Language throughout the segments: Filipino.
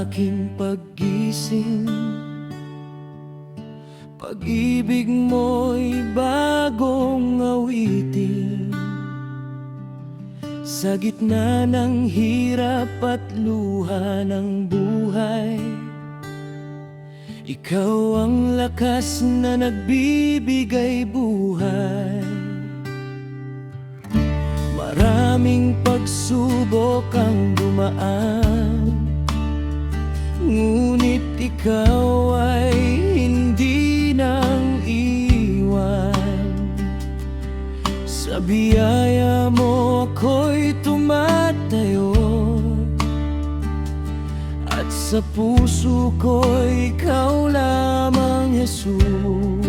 aking paggising. Pag-ibig mo'y bagong awitin. Sa gitna ng hirap at luha ng buhay, ikaw ang lakas na nagbibigay buhay. Maraming pagsubok ang dumaan, ngunit ikaw ay hindi nang iwan. Sa biyaya mo ako'y tumatayo, at sa puso ko'y ikaw lamang, Jesus.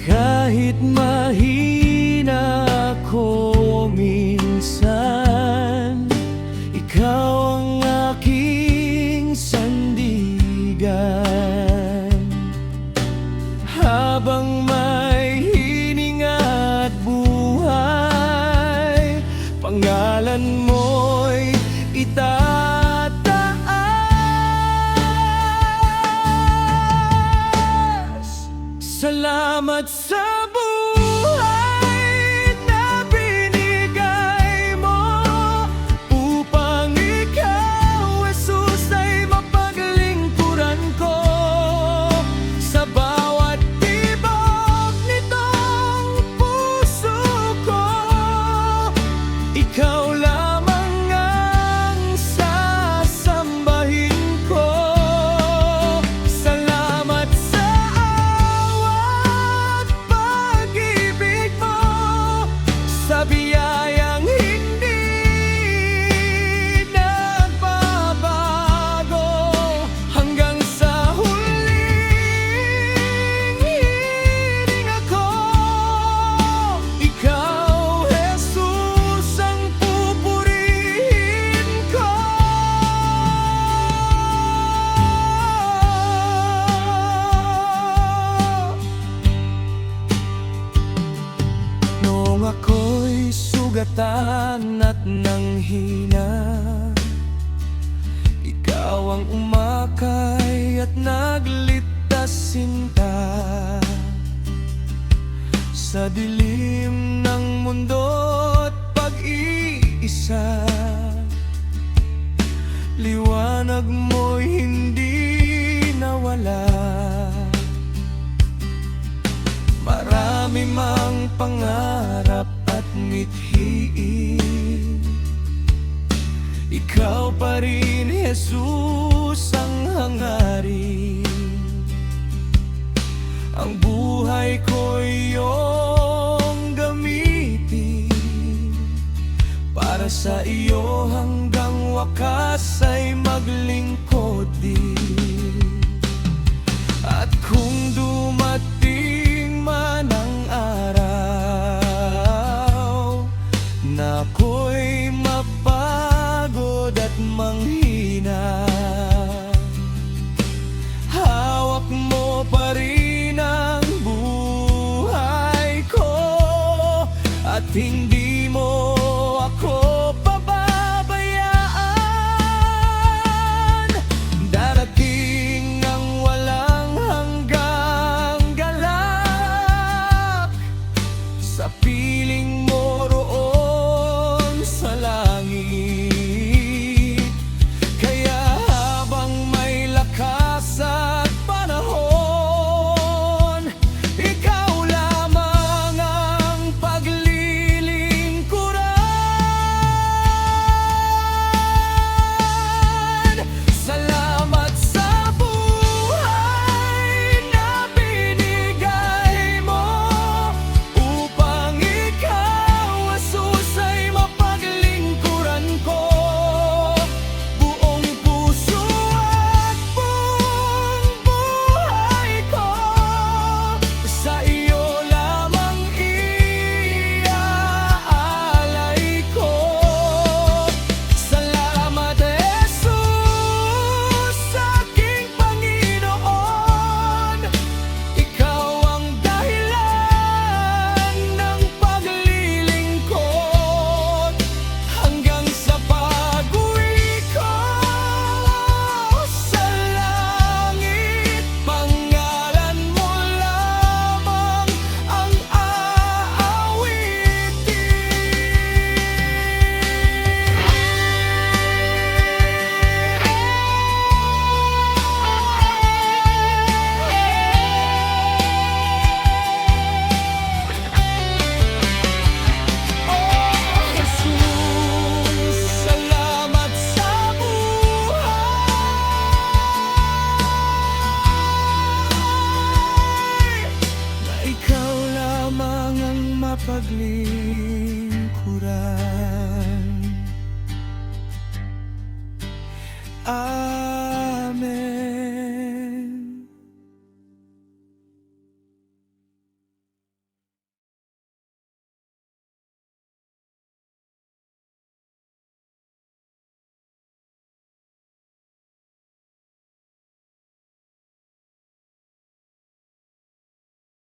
Kahit mahina ako minsan, ikaw ang aking sandigan. Habang may hininga at buhay, pangalan mo'y itataas. Salamat sa buhay na binigay mo, upang ikaw, Jesus, ay mapaglingkuran ko. Sa bawat tibok nitong puso ko, ikaw lamang ang sasambahin ko. Salamat sa awa at pag-ibig mo, sa biyayang hindi nagbabago. Hanggang sa huling hininga ko, ikaw, Jesus, ang pupurihin ko. Noong ako'y sugatan at nanghina, ikaw ang umakay at nagligtas sinta. Sa dilim ng mundo't pag-iisa, liwanag mo'y hindi nawala. Marami mang pangarap at mithiin, ikaw pa rin, Jesus, ang hangarin. Ang buhay ko'y iyong gamitin, para sa iyo hanggang wakas ay maglingkod din. At kung dumating man ang araw na ako'y mapagod at manghina, hawak mo pa rin ang buhay ko, at hindi mo ako pababayaan. Darating ang walang hanggang galak, sa piling mo roon sa langit. Kaya habang may lakas at panahon, ikaw lamang ang paglilingkuran paglingkuran.